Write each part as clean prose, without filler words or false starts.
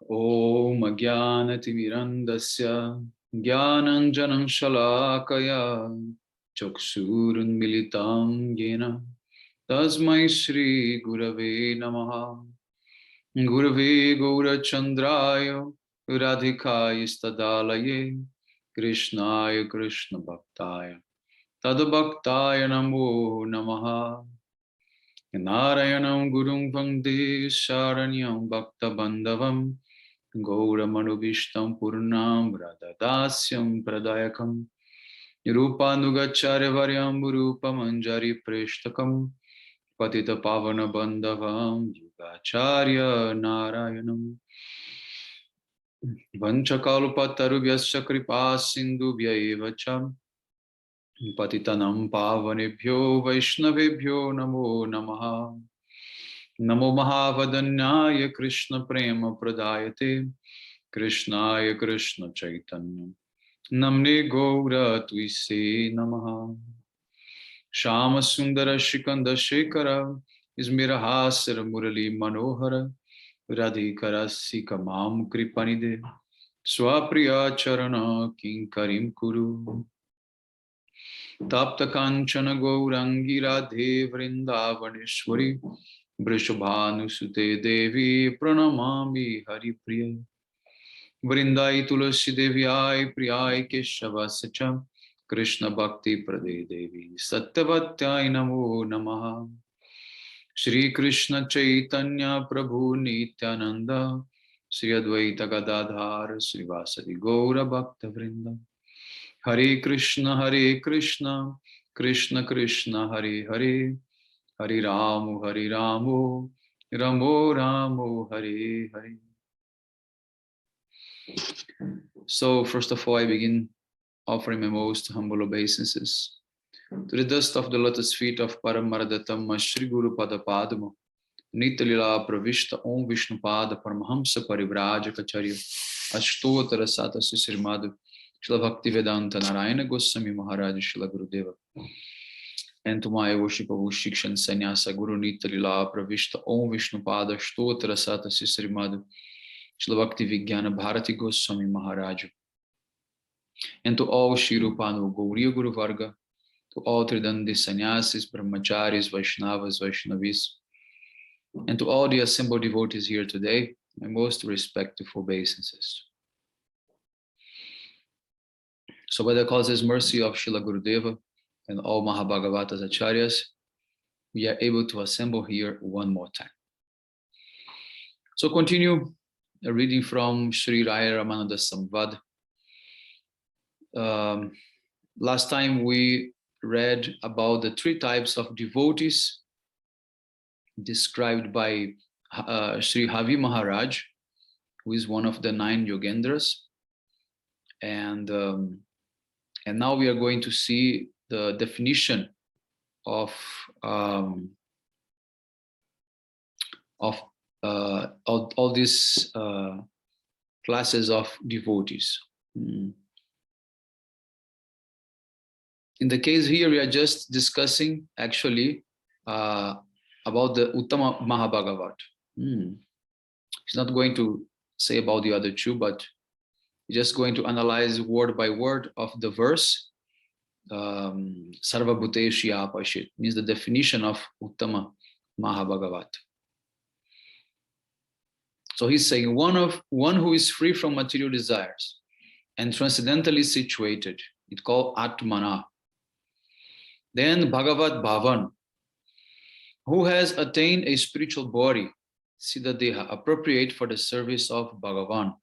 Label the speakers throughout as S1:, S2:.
S1: Om Agyanatimirandasya Gyananjanam Shalakaya Chaksurun Militam Yena Tasmai Shri Gurave Namaha Gurave Gaura Chandraya Radhikaya Stadalaye Krishnaya Krishna Bhaktaya Tadabhaktaya Namo Namaha Narayanam Gurum Vande Sharanyam Bhakta Bandhavam Gauramanovistam Purnam Radhadasyam Pradayakam Rupanugacharya Varyam Rupamanjari Preshtakam Patita Pavana Bandhavam Yugacharya Narayanam Vanchakalpatarubhyascha Kripa Sindhubhya Evacham Patitanam Pavanebhyo Vaishnavebhyo Namo Namaha Namo Mahavadanyaya Krishna Prema Pradayate Krishnaya Krishna Chaitanya Namne Gaura Tuise Namaha Shama Sundara Shikanda Shekara Ismira Hasara Murali Manohara Radhikara Sikamam Kripanide Swapriya Charana Kinkarim Kuru Tapta Kanchana Gaurangi Radhe Vrindavaneshwari Vrishabhanusute Devi Pranamami Haripriya Vrindai Tulasi Devyai Priyai Keshava Sacha Krishna Bhakti Prade Devi Sattvatyai Namo Namaha Shri Krishna Chaitanya Prabhu Nityananda Sri Advaita Gadadhar Srivasadi Gaura Bhakta Vrinda Hare Krishna Krishna Krishna Hare Hare Hare Ramu Ramo Ramo Hare Hare. So first of all, I begin offering my most humble obeisances to the dust of the lotus feet of Paramaradatam Shri Guru Pada Padma Nitalila Pravishta Om Vishnu Pada Paramahamsa Parivrajacharya Ashtotara Sata Srimad Shila Bhakti Vedanta Narayana Goswami Maharaj Shila Gurudeva. And to my worshipable Shikshan Sannyasa Guru Nitalila Pravishta Om Vishnu Pada Ashtotara Sata Srimad Shila Bhakti Vijnana Bharati Goswami Maharaj. And to all Shri Rupanu Gauriya Guru Varga, to all Tridandi Sannyasis, Brahmacharis, Vaishnavas, Vaishnavis, and to all the assembled devotees here today, my most respectful obeisances. So by the causeless mercy of Srila Gurudeva and all Mahabhagavatas Acharyas, we are able to assemble here one more time. So continue reading from Sri Raya Ramananda Samvada. Last time we read about the three types of devotees described by Sri Havi Maharaj, who is one of the 9 Yogendras. And now we are going to see the definition of all these classes of devotees. In the case here, we are just discussing actually about the Uttama Mahabhagavat. He's not going to say about the other two, but just going to analyze word by word of the verse. Sarva Bhuteshi Apashit means the definition of Uttama Mahabhagavat. So he's saying one who is free from material desires and transcendentally situated. It's called Atmana. Then Bhagavat Bhavan, who has attained a spiritual body, Siddhadeha, appropriate for the service of Bhagavan.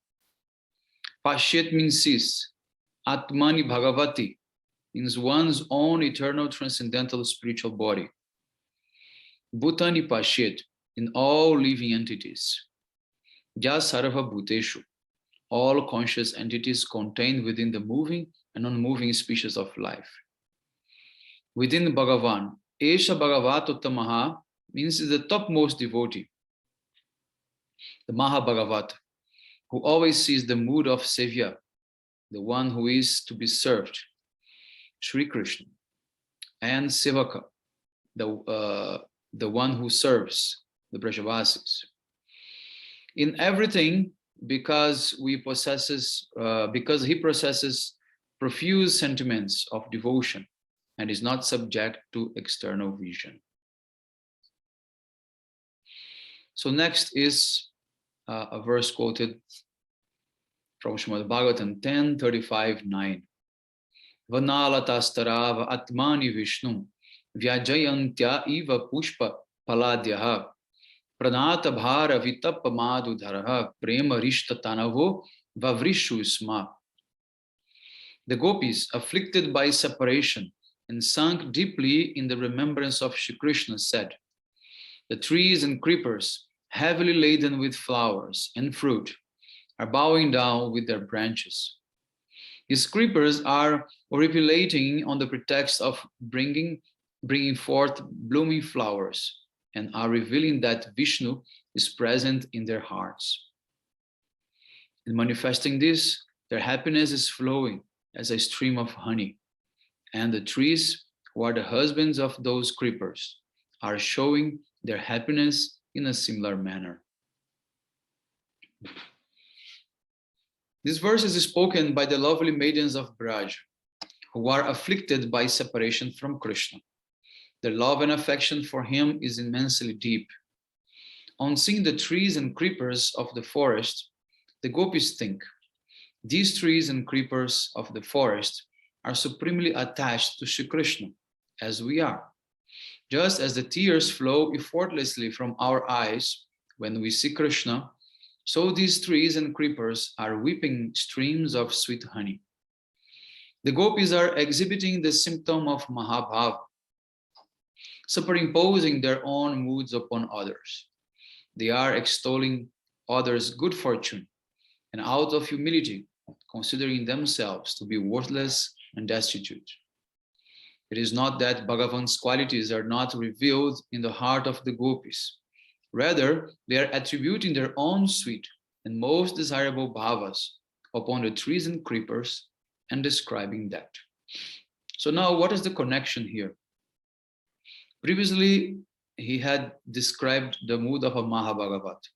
S1: Pashyat means sees. Atmani Bhagavati means one's own eternal transcendental spiritual body. Bhutani Pashyat, in all living entities. Jasarva Bhuteshu, all conscious entities contained within the moving and non-moving species of life. Within Bhagavan, Esha Bhagavatottamaha means the topmost devotee, the Mahabhagavata, who always sees the mood of Sevya, the one who is to be served, Sri Krishna, and Sevaka, the one who serves the Brajavasis. In everything because he possesses profuse sentiments of devotion and is not subject to external vision. So next is a verse quoted from Srimad Bhagavatam 10:35-9. Vanalatastarava atmani Vishnu vyajayantya iva pushpa paladyaha pranata bhara vitapa madhudharaha prema rishta tanavo vavrishu isma. The gopis, afflicted by separation and sunk deeply in the remembrance of Shri Krishna, said, the trees and creepers, heavily laden with flowers and fruit, are bowing down with their branches. These creepers are horripilating on the pretext of bringing forth blooming flowers and are revealing that Vishnu is present in their hearts. In manifesting this, their happiness is flowing as a stream of honey, and the trees, who are the husbands of those creepers, are showing their happiness in a similar manner. This verse is spoken by the lovely maidens of Braj, who are afflicted by separation from Krishna. Their love and affection for him is immensely deep. On seeing the trees and creepers of the forest, the gopis think, these trees and creepers of the forest are supremely attached to Shri Krishna, as we are. Just as the tears flow effortlessly from our eyes when we see Krishna, so these trees and creepers are weeping streams of sweet honey. The gopis are exhibiting the symptom of Mahabhava, superimposing their own moods upon others. They are extolling others' good fortune and out of humility, considering themselves to be worthless and destitute. It is not that Bhagavan's qualities are not revealed in the heart of the gopis. Rather, they are attributing their own sweet and most desirable bhavas upon the trees and creepers and describing that. So now, what is the connection here? Previously, he had described the mood of a Mahabhagavat,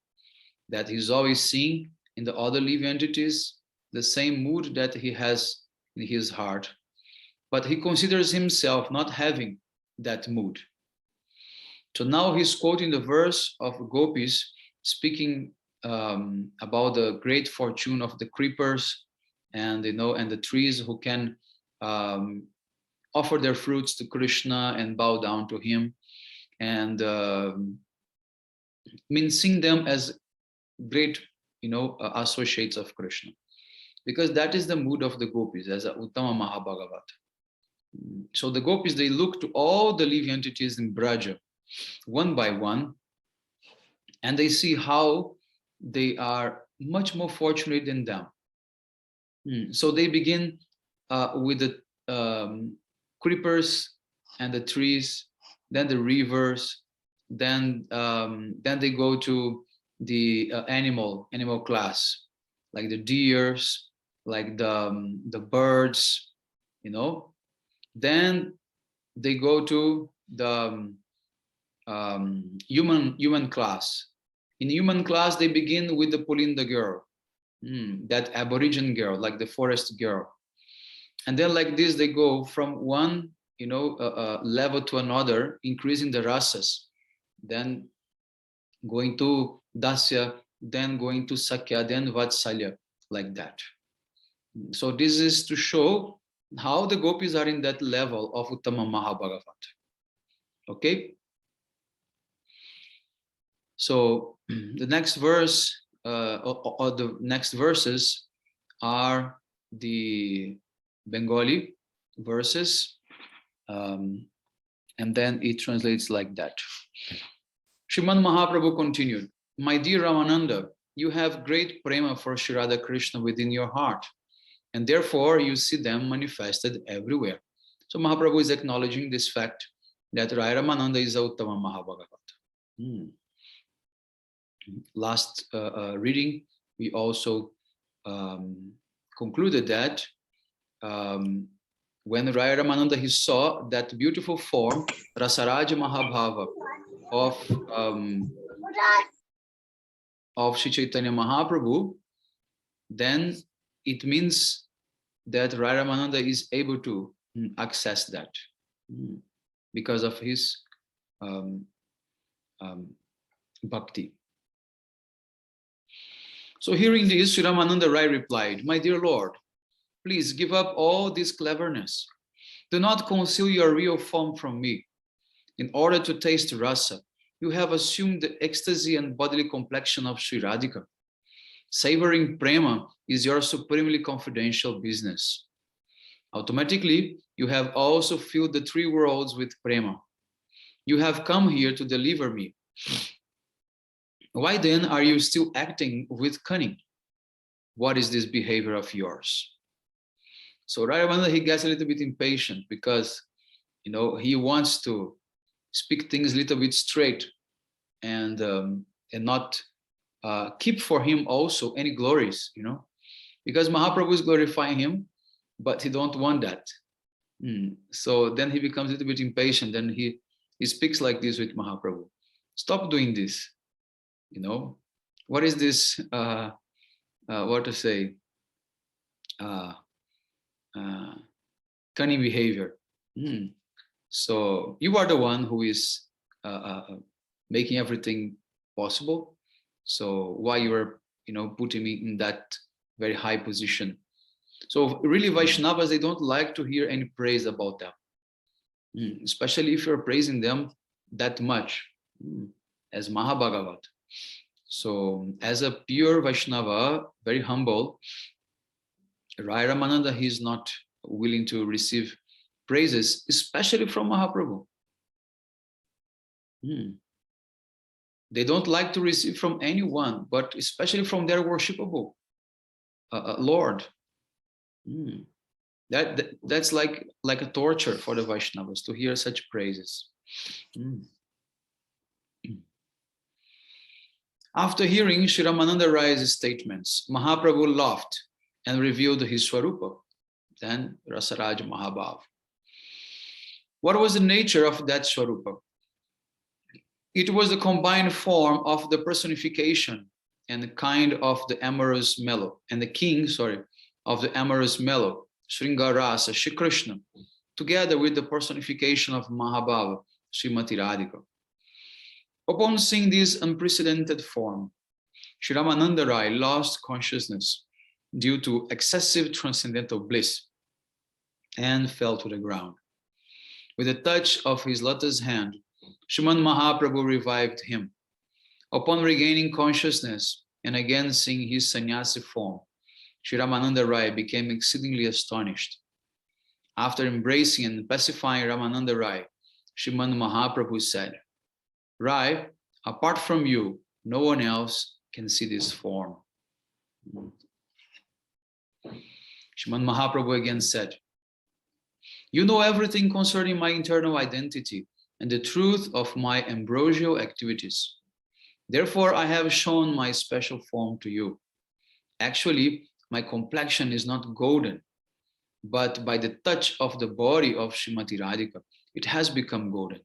S1: that he's always seeing in the other living entities the same mood that he has in his heart, but he considers himself not having that mood. So now he's quoting the verse of gopis speaking about the great fortune of the creepers and and the trees who can offer their fruits to Krishna and bow down to him, and seeing them as great associates of Krishna, because that is the mood of the gopis as a Uttama Mahabhagavat. So the gopis, they look to all the living entities in Braja one by one, and they see how they are much more fortunate than them. So they begin with the creepers and the trees, then the rivers, then they go to the animal class, like the deers, like the birds, Then they go to the human class. In human class, they begin with the Pulinda girl, that Aborigine girl, like the forest girl. And then like this, they go from one, level to another, increasing the rasas, then going to Dasya, then going to Sakya, then Vatsalya, like that. So this is to show how the gopis are in that level of Uttama Mahabhagavat. Okay? So the next verse, or the next verses are the Bengali verses, and then it translates like that. Sriman Mahaprabhu continued, my dear Ramananda, you have great prema for Shri Radha Krishna within your heart, and therefore you see them manifested everywhere. So Mahaprabhu is acknowledging this fact that Rai Ramananda is a Uttama Mahabhagavat. Last reading, we also concluded that when Rai Ramananda he saw that beautiful form, Rasaraja Mahabhava of Sri Chaitanya Mahaprabhu, then it means that Ramananda is able to access that because of his bhakti. So hearing this, Sri Ramananda Rai replied, "My dear Lord, please give up all this cleverness. Do not conceal your real form from me. In order to taste rasa, you have assumed the ecstasy and bodily complexion of Sri Radhika. Savoring prema is your supremely confidential business. Automatically, you have also filled the three worlds with prema. You have come here to deliver me. Why then are you still acting with cunning? What is this behavior of yours?" So Ramananda, he gets a little bit impatient because, he wants to speak things a little bit straight and not keep for him also any glories, because Mahaprabhu is glorifying him, but he don't want that. So then he becomes a little bit impatient. Then he speaks like this with Mahaprabhu. Stop doing this. What is this? What to say? Cunning behavior. So you are the one who is making everything possible. So why you are, putting me in that very high position? So really, Vaishnavas, they don't like to hear any praise about them, especially if you're praising them that much, as Mahabhagavat. So as a pure Vaishnava, very humble, Rai Ramananda, he's not willing to receive praises, especially from Mahaprabhu. They don't like to receive from anyone, but especially from their worshipable Lord. That's like a torture for the Vaishnavas to hear such praises. After hearing Shri Ramananda Rai's statements, Mahaprabhu laughed and revealed his Swarupa, then Rasaraj Mahabhav. What was the nature of that Swarupa? It was the combined form of the personification and the kind of the amorous mellow, and the king, of the amorous mellow, Sringarasa, Shri Krishna, together with the personification of Mahabhava, Srimati Radhika. Upon seeing this unprecedented form, Shri Ramananda Rai lost consciousness due to excessive transcendental bliss and fell to the ground. With a touch of his lotus hand, Sriman Mahaprabhu revived him. Upon regaining consciousness and again seeing his sannyasi form, Shri Ramananda Rai became exceedingly astonished. After embracing and pacifying Ramananda Rai, Sriman Mahaprabhu said, "Rai, apart from you, no one else can see this form." Sriman Mahaprabhu again said, "You know everything concerning my internal identity and the truth of my ambrosial activities. Therefore, I have shown my special form to you. Actually, my complexion is not golden, but by the touch of the body of Srimati Radhika, it has become golden.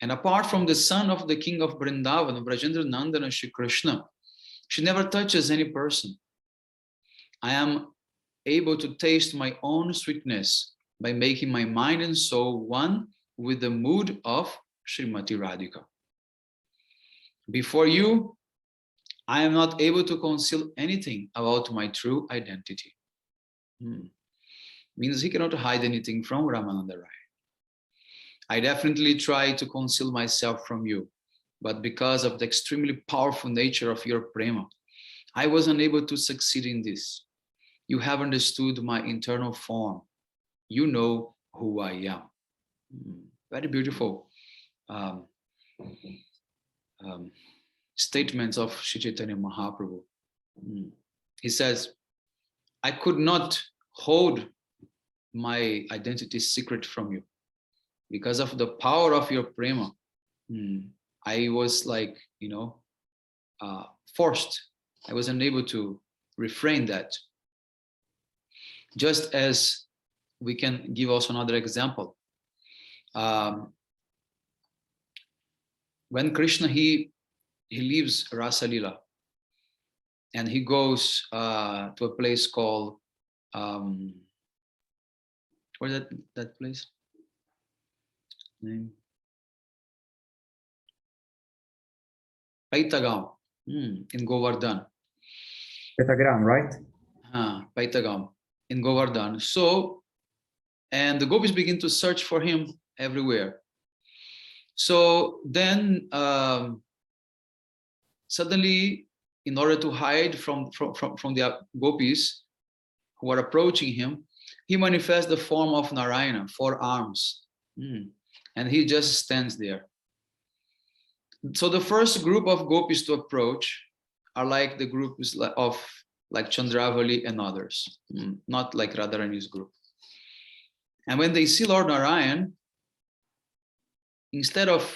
S1: And apart from the son of the king of Vrindavan, Brajendra Nandana Shri Krishna, she never touches any person. I am able to taste my own sweetness by making my mind and soul one with the mood of Srimati Radhika. Before you, I am not able to conceal anything about my true identity." Means he cannot hide anything from Ramananda Rai. "I definitely try to conceal myself from you, but because of the extremely powerful nature of your prema, I was unable to succeed in this. You have understood my internal form. You know who I am." Very beautiful statements of Shri Chaitanya Mahaprabhu. He says, "I could not hold my identity secret from you. Because of the power of your prema, I was like, forced. I was unable to refrain that." Just as we can give also another example. When Krishna, he leaves Rasa Lila, and he goes to a place called where's that place name? Paitagam, in Govardhan.
S2: Pentagram, right?
S1: Paitagam in Govardhan. So, and the gopis begin to search for him everywhere. So then suddenly, in order to hide from the gopis who are approaching him, he manifests the form of Narayana, 4 arms. And he just stands there. So the first group of gopis to approach are like the groups of like Chandravali and others, not like Radharani's group. And when they see Lord Narayan, instead of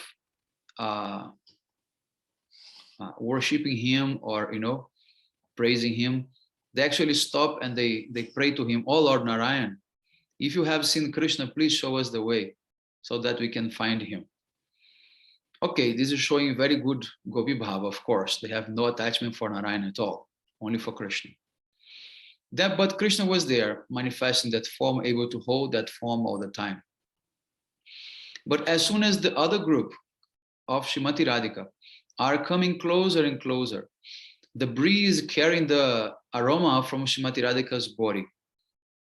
S1: worshipping him or praising him, they actually stop and they pray to him, "Oh Lord Narayan, if you have seen Krishna, please show us the way so that we can find him." Okay, this is showing very good Gopi Bhava, of course. They have no attachment for Narayan at all, only for Krishna. But Krishna was there, manifesting that form, able to hold that form all the time. But as soon as the other group of Srimati Radhika are coming closer and closer, the breeze carrying the aroma from Srimati Radhika's body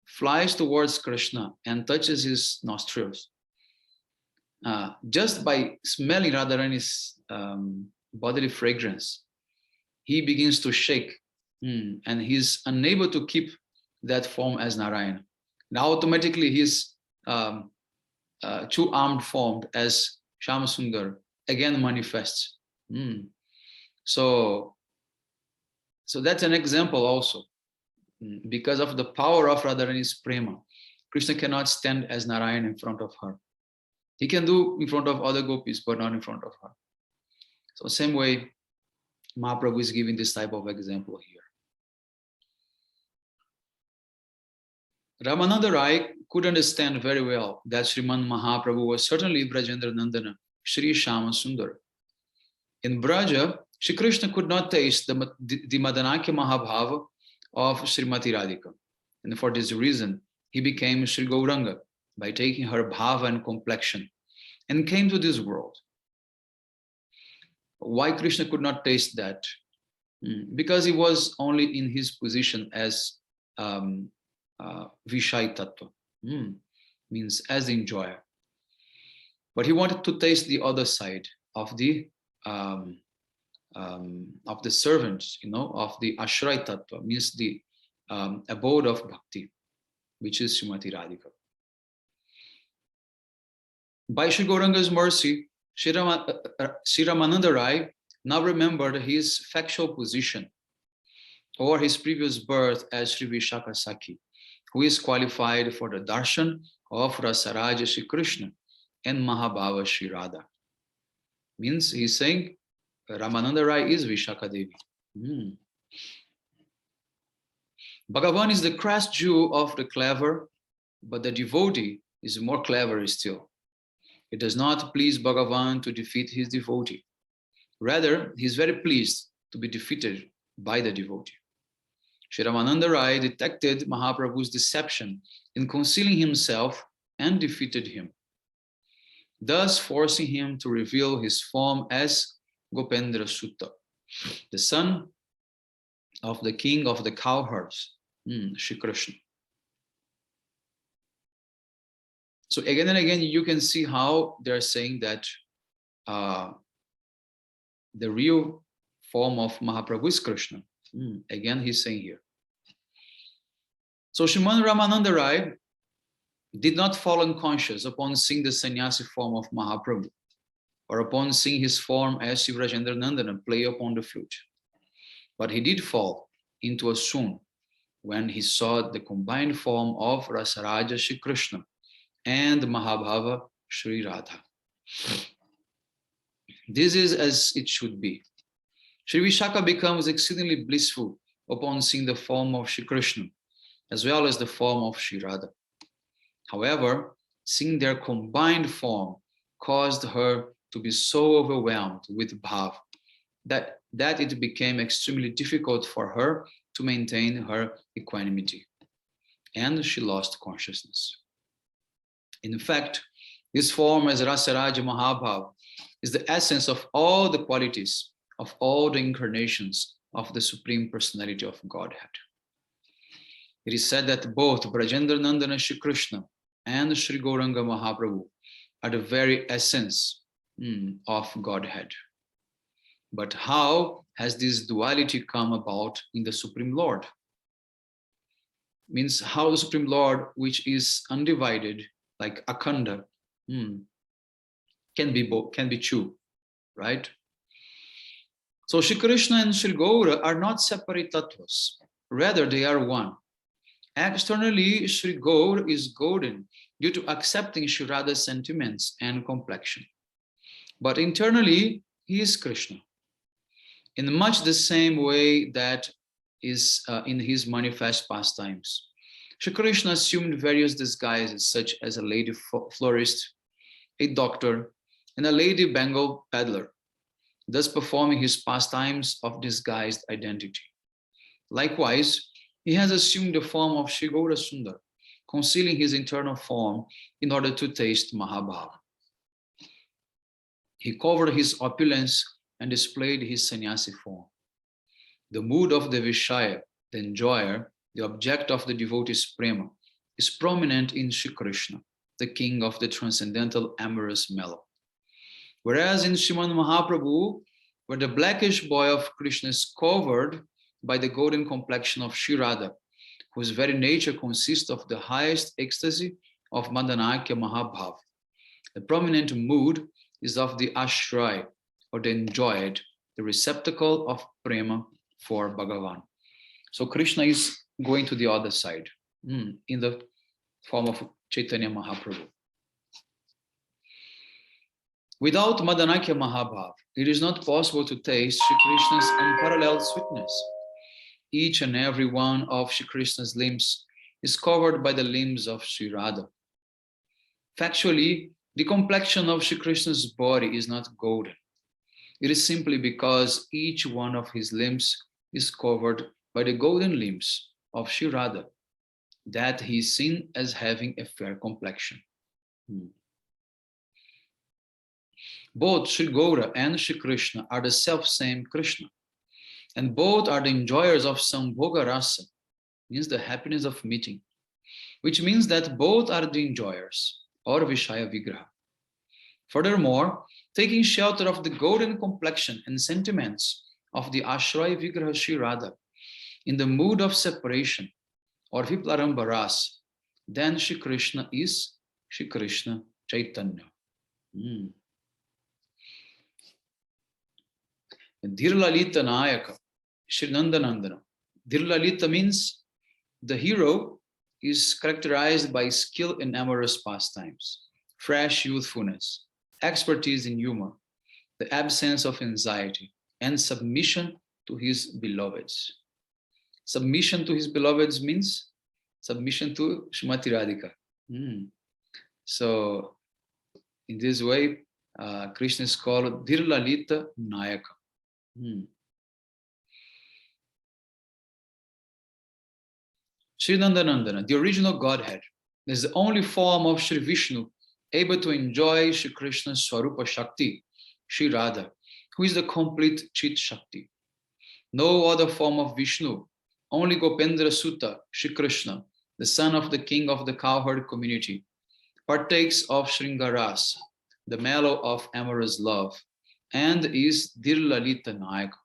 S1: flies towards Krishna and touches his nostrils. Just by smelling Radharani's bodily fragrance, he begins to shake, and he's unable to keep that form as Narayana. Now automatically his 2-armed form as Shyamasundar again manifests. So that's an example also. Because of the power of Radharani's prema, Krishna cannot stand as Narayana in front of her. He can do in front of other gopis, but not in front of her. So same way, Mahaprabhu is giving this type of example here. Ramananda Rai could understand very well that Sriman Mahaprabhu was certainly Brajendra Nandana, Sri Shyama Sundar. In Braja, Shri Krishna could not taste the Madanakya Mahabhava of Srimati Radhika. And for this reason, he became Sri Gauranga by taking her bhava and complexion and came to this world. Why Krishna could not taste that? Because he was only in his position as Vishai Tattva, means as the enjoyer. But he wanted to taste the other side of the servants, of the Ashray Tattva, means the abode of bhakti, which is Srimati Radhika. By Sri Gauranga's mercy, Sri Ramananda Rai now remembered his factual position or his previous birth as Sri Vishaka Sakhi, who is qualified for the darshan of Rasaraja Sri Krishna and Mahabhava Sri Radha. Means he's saying Ramananda Rai is Vishaka Devi. Bhagavan is the crass Jew of the clever, but the devotee is more clever still. It does not please Bhagavan to defeat his devotee. Rather, he is very pleased to be defeated by the devotee. Shri Ramananda Rai detected Mahaprabhu's deception in concealing himself and defeated him, thus forcing him to reveal his form as Gopendra Sutta, the son of the king of the cowherds, Shri Krishna. So again and again, you can see how they're saying that the real form of Mahaprabhu is Krishna. Again, he's saying here. So Sriman Ramananda Rai did not fall unconscious upon seeing the sannyasi form of Mahaprabhu or upon seeing his form as Sri Brajendra Nandana play upon the flute. But he did fall into a swoon when he saw the combined form of Rasaraja Shri Krishna and Mahabhava Shri Radha. This is as it should be. Shri Vishaka becomes exceedingly blissful upon seeing the form of Shri Krishna, as well as the form of Shri Radha. However, seeing their combined form caused her to be so overwhelmed with bhav that it became extremely difficult for her to maintain her equanimity, and she lost consciousness. In fact, this form as Rasaraja Mahabhav is the essence of all the qualities of all the incarnations of the Supreme Personality of Godhead. It is said that both Brajendra Nandana Shri Krishna and Shri Gauranga Mahaprabhu are the very essence of Godhead. But how has this duality come about in the Supreme Lord? Means how the Supreme Lord, which is undivided, like Akhanda, can be two, right? So Shri Krishna and Shri Gaura are not separate tattvas, rather they are one. Externally, Shri Gaur is golden due to accepting Shri Radha's sentiments and complexion. But internally, he is Krishna. In much the same way that is in his manifest pastimes. Shri Krishna assumed various disguises, such as a lady florist, a doctor, and a lady Bengal peddler, thus performing his pastimes of disguised identity. Likewise, he has assumed the form of Shri Gaura Sundar, concealing his internal form in order to taste Mahabhava. He covered his opulence and displayed his sannyasi form. The mood of the Vishaya, the enjoyer, the object of the devotee's prema, is prominent in Shri Krishna, the king of the transcendental amorous mellow. Whereas in Sriman Mahaprabhu, where the blackish boy of Krishna is covered by the golden complexion of Shri Radha, whose very nature consists of the highest ecstasy of Madanakya Mahabhav. The prominent mood is of the ashray, or the enjoyed, the receptacle of prema for Bhagavan. So Krishna is going to the other side, in the form of Chaitanya Mahaprabhu. Without Madanakya Mahabhav, it is not possible to taste Shri Krishna's unparalleled sweetness. Each and every one of Shri Krishna's limbs is covered by the limbs of Shri Radha. Factually, the complexion of Shri Krishna's body is not golden. It is simply because each one of his limbs is covered by the golden limbs of Shri Radha that he is seen as having a fair complexion. Both Shri Gaura and Shri Krishna are the self-same Krishna, and both are the enjoyers of Sambhoga Rasa, means the happiness of meeting, which means that both are the enjoyers, or Vishaya Vigraha. Furthermore, taking shelter of the golden complexion and sentiments of the Ashray Vigraha Shri Radha in the mood of separation, or Viplaramba Rasa, then Shri Krishna is Shri Krishna Chaitanya. Dhirlalita Nayaka, Shri Nandanandana. Dhirlalita means the hero is characterized by skill in amorous pastimes, fresh youthfulness, expertise in humor, the absence of anxiety, and submission to his beloveds. Submission to his beloveds means submission to Srimati Radhika. So, in this way, Krishna is called Dhirlalita Nayaka. Sri Nandanandana, the original Godhead, is the only form of Sri Vishnu able to enjoy Sri Krishna's Swarupa Shakti, Sri Radha, who is the complete Chit Shakti. No other form of Vishnu, only Gopendra Sutta, Sri Krishna, the son of the king of the cowherd community, partakes of Shringaras, the mellow of amorous love, and is Dhirlalita Nayaka.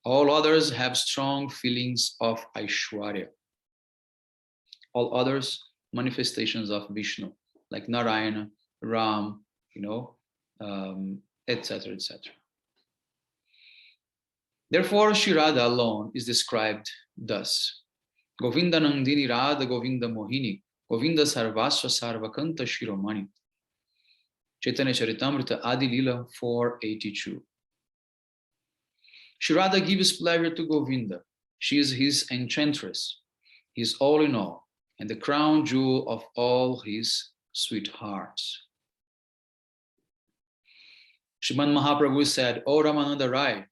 S1: All others have strong feelings of Aishwarya. All others, manifestations of Vishnu, like Narayana, Ram, etc., etc. Therefore, Shri Radha alone is described thus. Govinda Nandini Radha Govinda Mohini, Govinda Sarvasva Sarvakanta Shiromani. Chaitanya Charitamrita Adi Lila 482. Shri Radha gives pleasure to Govinda. She is his enchantress, his all in all, and the crown jewel of all his sweethearts. Sriman Mahaprabhu said, O Ramananda Rai,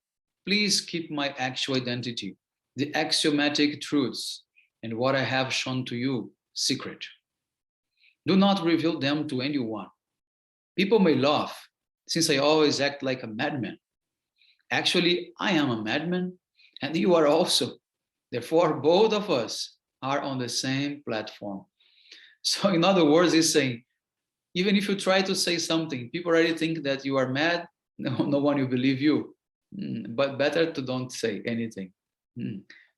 S1: Please keep my actual identity, the axiomatic truths, and what I have shown to you secret. Do not reveal them to anyone. People may laugh, since I always act like a madman. Actually, I am a madman, and you are also. Therefore, both of us are on the same platform. So, in other words, he's saying, even if you try to say something, people already think that you are mad. No one will believe you. But better to don't say anything,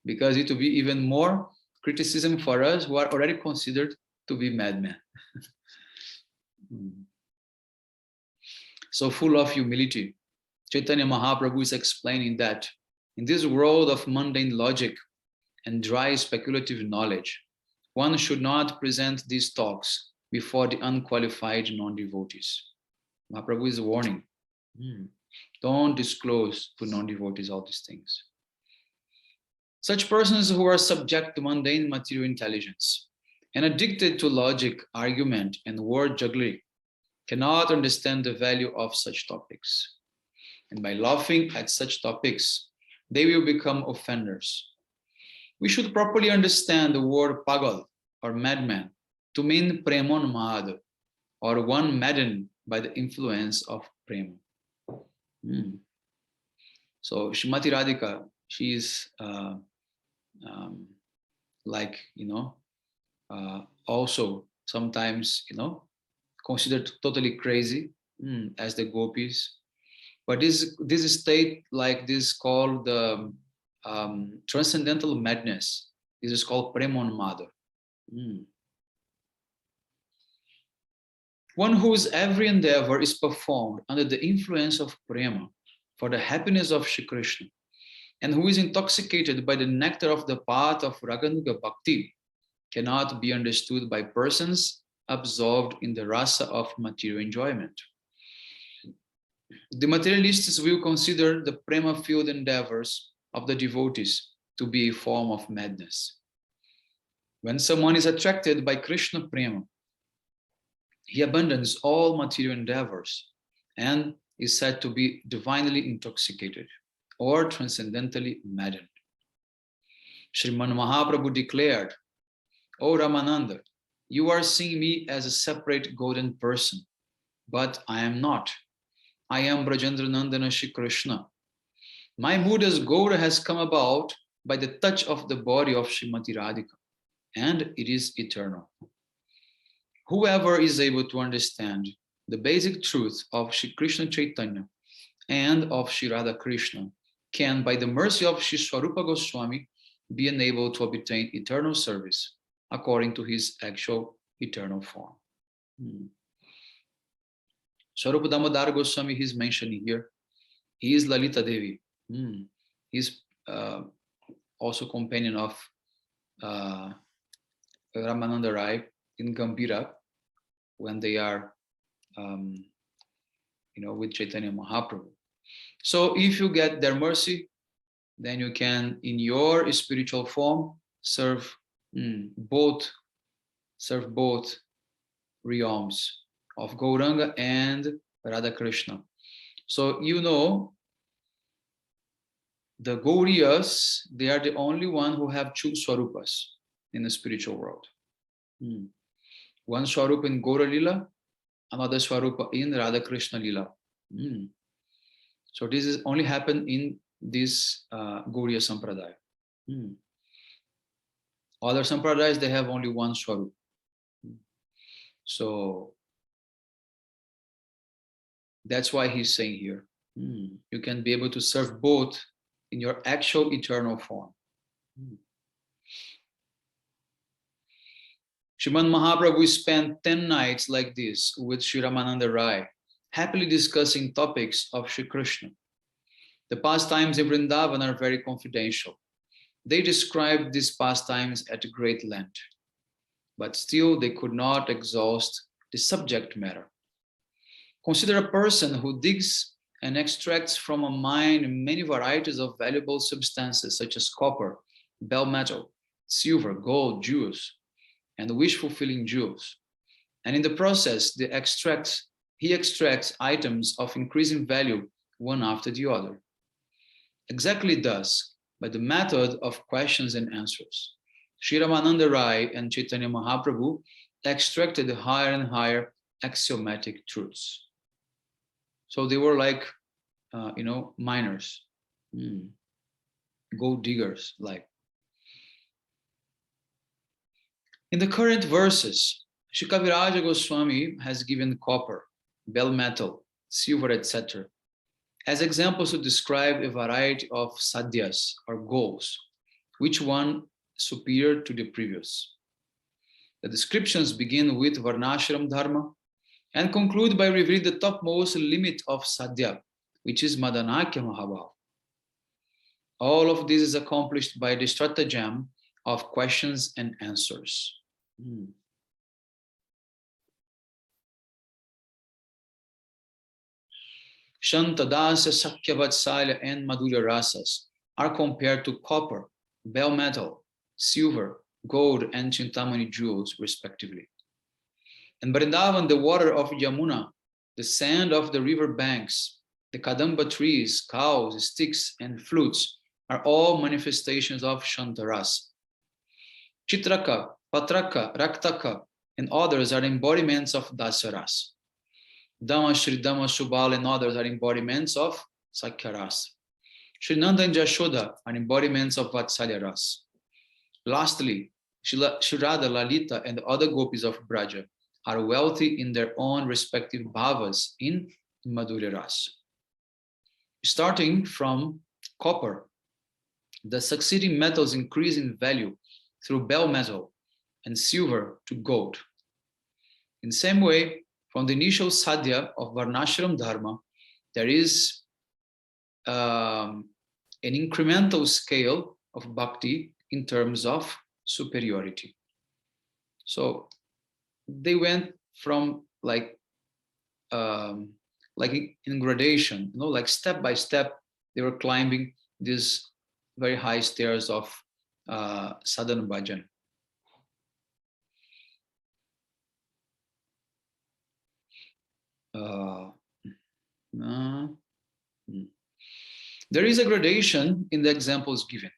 S1: because it will be even more criticism for us who are already considered to be madmen. So full of humility, Chaitanya Mahaprabhu is explaining that in this world of mundane logic and dry speculative knowledge, one should not present these talks before the unqualified non-devotees. Mahaprabhu is warning. Don't disclose to non-devotees all these things. Such persons who are subject to mundane material intelligence and addicted to logic, argument, and word jugglery cannot understand the value of such topics. And by laughing at such topics, they will become offenders. We should properly understand the word pagal or madman to mean premon mahad, or one maddened by the influence of prema. So Srimati Radhika, she is like, also sometimes, considered totally crazy as the gopis. But this state like this called the transcendental madness. This is called premonmada. One whose every endeavor is performed under the influence of prema for the happiness of Shri Krishna, and who is intoxicated by the nectar of the path of Raganuga Bhakti, cannot be understood by persons absorbed in the rasa of material enjoyment. The materialists will consider the prema-filled endeavors of the devotees to be a form of madness. When someone is attracted by Krishna prema, he abandons all material endeavors and is said to be divinely intoxicated or transcendentally maddened. Sriman Mahaprabhu declared, "O Ramananda, you are seeing me as a separate golden person, but I am not. I am Brajendra Nandana Shri Krishna. My mood as Gaura has come about by the touch of the body of Srimati Radhika, and it is eternal." Whoever is able to understand the basic truth of Shri Krishna Chaitanya and of Shri Radha Krishna can, by the mercy of Shri Swarupa Goswami, be enabled to obtain eternal service according to his actual eternal form. Swarupa Damodar Goswami is mentioning here. He is Lalita Devi. He's also companion of Ramananda Rai in Gambhira when they are, with Chaitanya Mahaprabhu. So if you get their mercy, then you can, in your spiritual form, serve both realms of Gauranga and Radha Krishna. So the Gauriyas, they are the only one who have two Swarupas in the spiritual world. One Swarupa in Gaura Lila, another Swarupa in Radha Krishna Lila. So this is only happened in this Gauriya Sampradaya. Other Sampradayas, they have only one Swarupa. So that's why he's saying here, you can be able to serve both in your actual eternal form. Sriman Mahaprabhu spent 10 nights like this with Sri Ramananda Rai, happily discussing topics of Sri Krishna. The pastimes in Vrindavan are very confidential. They described these pastimes at great length, but still they could not exhaust the subject matter. Consider a person who digs and extracts from a mine many varieties of valuable substances such as copper, bell metal, silver, gold, jewels, and wish-fulfilling jewels. And in the process, he extracts items of increasing value one after the other. exactly thus, by the method of questions and answers, Sri Ramananda Rai and Chaitanya Mahaprabhu extracted higher and higher axiomatic truths. So they were like, miners, gold diggers, like. In the current verses, Shri Kaviraja Goswami has given copper, bell metal, silver, etc. as examples to describe a variety of sadhyas or goals, which one superior to the previous. The descriptions begin with Varnashram Dharma and conclude by revealing the topmost limit of sadhya, which is Madanakya Mahabhav. All of this is accomplished by the stratagem of questions and answers. Shantadasya, Sakyavatsalya, and Madhurya Rasas are compared to copper, bell metal, silver, gold, and Chintamani jewels, respectively. In Vrindavan, the water of Yamuna, the sand of the river banks, the Kadamba trees, cows, sticks, and flutes are all manifestations of Shantarasa. Chitraka, Patraka, Raktaka, and others are embodiments of Dasaras. Dhamma, Sridhamma, Subal, and others are embodiments of Sakyaras. Srinanda and Jashoda are embodiments of Vatsalya Ras. Lastly, Shirada, Lalita, and the other gopis of Braja are wealthy in their own respective bhavas in Madhurya Ras. Starting from copper, the succeeding metals increase in value through bell metal and silver to gold. In the same way, from the initial sadhya of Varnashram Dharma, there is an incremental scale of bhakti in terms of superiority. So they went from like in gradation, like step by step, they were climbing these very high stairs of sadhana bhajan. There is a gradation in the examples given.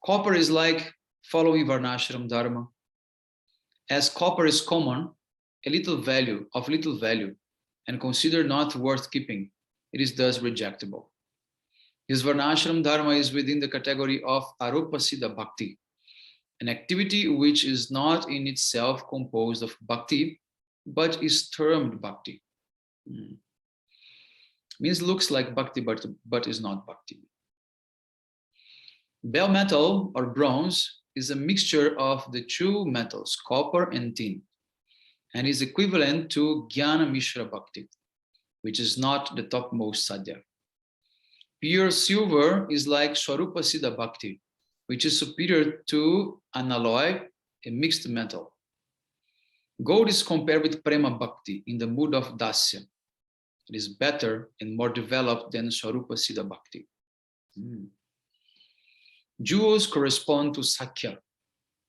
S1: Copper is like following Varnashram Dharma. As copper is common, of little value, and considered not worth keeping, it is thus rejectable. This Varnashram Dharma is within the category of Arupa Siddha Bhakti, an activity which is not in itself composed of Bhakti, but is termed Bhakti. Means looks like Bhakti, but is not Bhakti. Bell metal or bronze is a mixture of the two metals, copper and tin, and is equivalent to Jnana Mishra Bhakti, which is not the topmost sadhya. Pure silver is like Swarupa Siddha Bhakti, which is superior to an alloy, a mixed metal. Gold is compared with Prema Bhakti in the mood of Dasya. It is better and more developed than Swarupa Siddha Bhakti. Jewels correspond to Sakya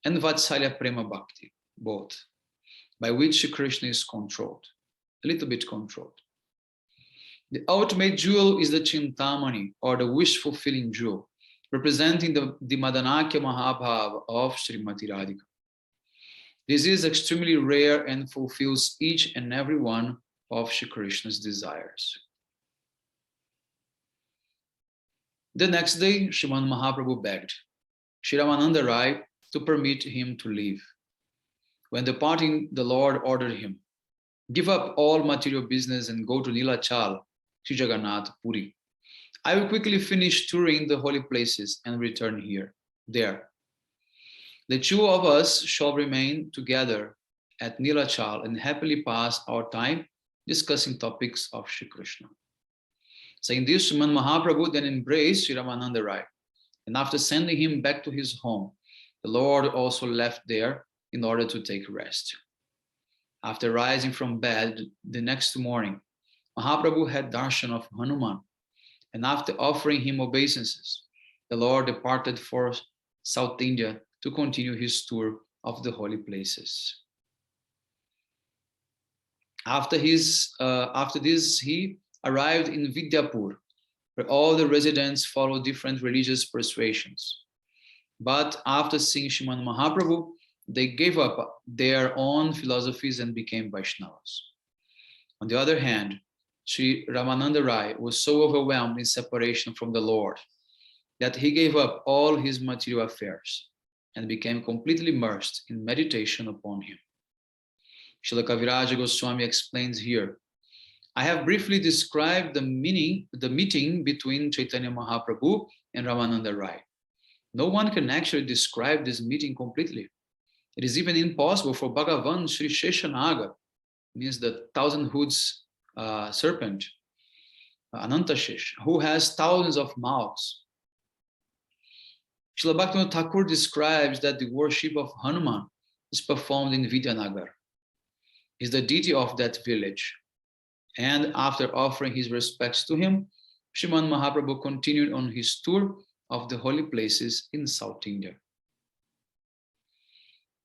S1: and Vatsalya Prema Bhakti, both, by which Krishna is controlled, a little bit controlled. The ultimate jewel is the Chintamani, or the wish-fulfilling jewel, representing the Madanakya Mahabhava of Srimati Radhika. This is extremely rare and fulfills each and every one of Shri Krishna's desires. The next day, Sriman Mahaprabhu begged Shri Ramananda Rai to permit him to leave. When departing, the Lord ordered him, "Give up all material business and go to Nilachal, Sri Jagannath Puri. I will quickly finish touring the holy places and return there. The two of us shall remain together at Nilachal and happily pass our time discussing topics of Shri Krishna." Saying this, Sriman Mahaprabhu then embraced Shri Ramananda Rai, and after sending him back to his home, the Lord also left there in order to take rest. After rising from bed the next morning, Mahaprabhu had darshan of Hanuman, and after offering him obeisances, the Lord departed for South India to continue his tour of the holy places. After this, he arrived in Vidyapur, where all the residents follow different religious persuasions. But after seeing Srimad Mahaprabhu, they gave up their own philosophies and became Vaishnavas. On the other hand, Sri Ramananda Rai was so overwhelmed in separation from the Lord that he gave up all his material affairs and became completely immersed in meditation upon him. Srila Kaviraja Goswami explains here, I have briefly described the meeting between Chaitanya Mahaprabhu and Ramananda Rai. No one can actually describe this meeting completely. It is even impossible for Bhagavan Sri Sheshanaga, means the thousand hoods serpent, Anantashesh, who has thousands of mouths. Srila Bhaktivinoda Thakur describes that the worship of Hanuman is performed in Vidyanagar. He is the deity of that village. And after offering his respects to him, Sriman Mahaprabhu continued on his tour of the holy places in South India.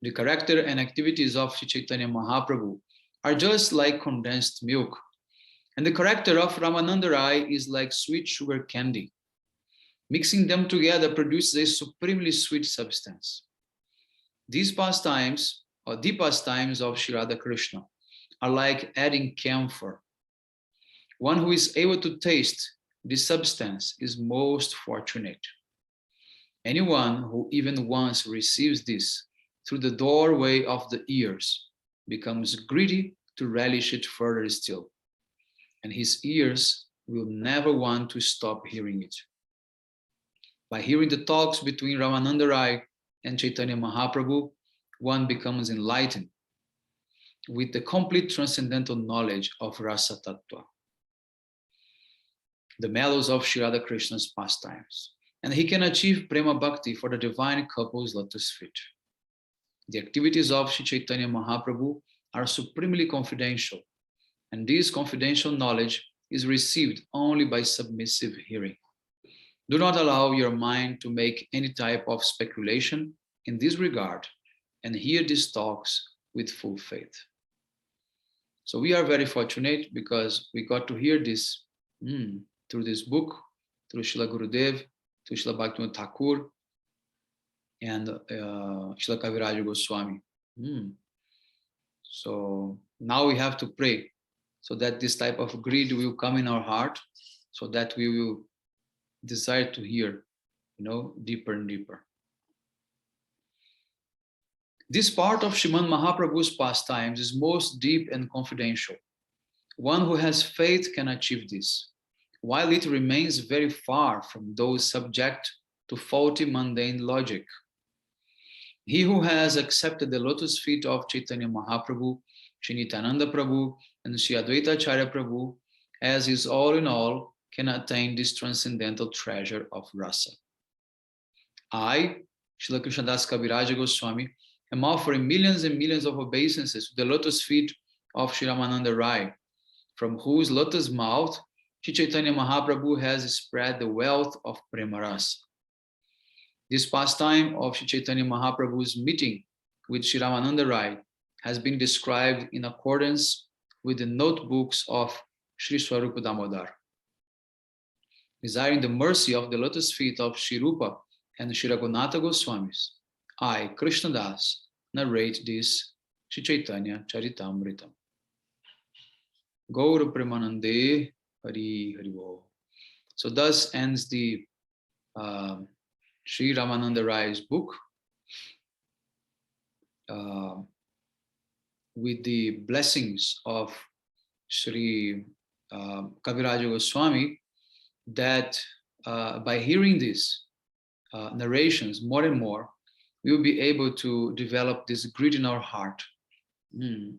S1: The character and activities of Sri Chaitanya Mahaprabhu are just like condensed milk, and the character of Ramananda Rai is like sweet sugar candy. Mixing them together produces a supremely sweet substance. These pastimes, or the pastimes of Sri Radha Krishna, are like adding camphor. One who is able to taste this substance is most fortunate. Anyone who even once receives this through the doorway of the ears becomes greedy to relish it further still, and his ears will never want to stop hearing it. By hearing the talks between Ramananda Rai and Chaitanya Mahaprabhu, one becomes enlightened with the complete transcendental knowledge of Rasa Tattva, the mellows of Sri Radha Krishna's pastimes, and he can achieve Prema Bhakti for the divine couple's lotus feet. The activities of Sri Chaitanya Mahaprabhu are supremely confidential, and this confidential knowledge is received only by submissive hearing. Do not allow your mind to make any type of speculation in this regard, and hear these talks with full faith. So we are very fortunate because we got to hear this through this book, through Srila Gurudev, through Srila Bhaktivinoda Thakur, and Srila Kaviraja Goswami. So now we have to pray so that this type of greed will come in our heart, so that we will desire to hear, deeper and deeper. This part of Sriman Mahaprabhu's pastimes is most deep and confidential. One who has faith can achieve this, while it remains very far from those subject to faulty mundane logic. He who has accepted the lotus feet of Chaitanya Mahaprabhu, Sri Nityananda Prabhu, and Sri Advaita Acharya Prabhu as his all in all can attain this transcendental treasure of rasa. I, Srila Krishnadas Kaviraja Goswami, am offering millions and millions of obeisances to the lotus feet of Sri Ramananda Rai, from whose lotus mouth Sri Chaitanya Mahaprabhu has spread the wealth of Prema Rasa. This pastime of Sri Chaitanya Mahaprabhu's meeting with Sri Ramananda Rai has been described in accordance with the notebooks of Sri Swarupa Damodar. Desiring the mercy of the lotus feet of Sri Rupa and Sri Raghunatha Goswamis, I, Krishnadas, narrate this Sri Chaitanya Charitamritam. Gaura Premanande Hari Hari Bo. So thus ends the Sri Ramananda Rai's book with the blessings of Sri Kaviraja Goswami, that by hearing these narrations more and more, we will be able to develop this greed in our heart,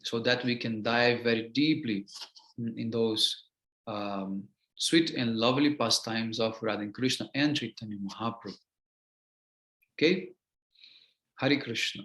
S1: so that we can dive very deeply in those sweet and lovely pastimes of Radha and Krishna and Chaitanya Mahaprabhu. Okay? Hare Krishna.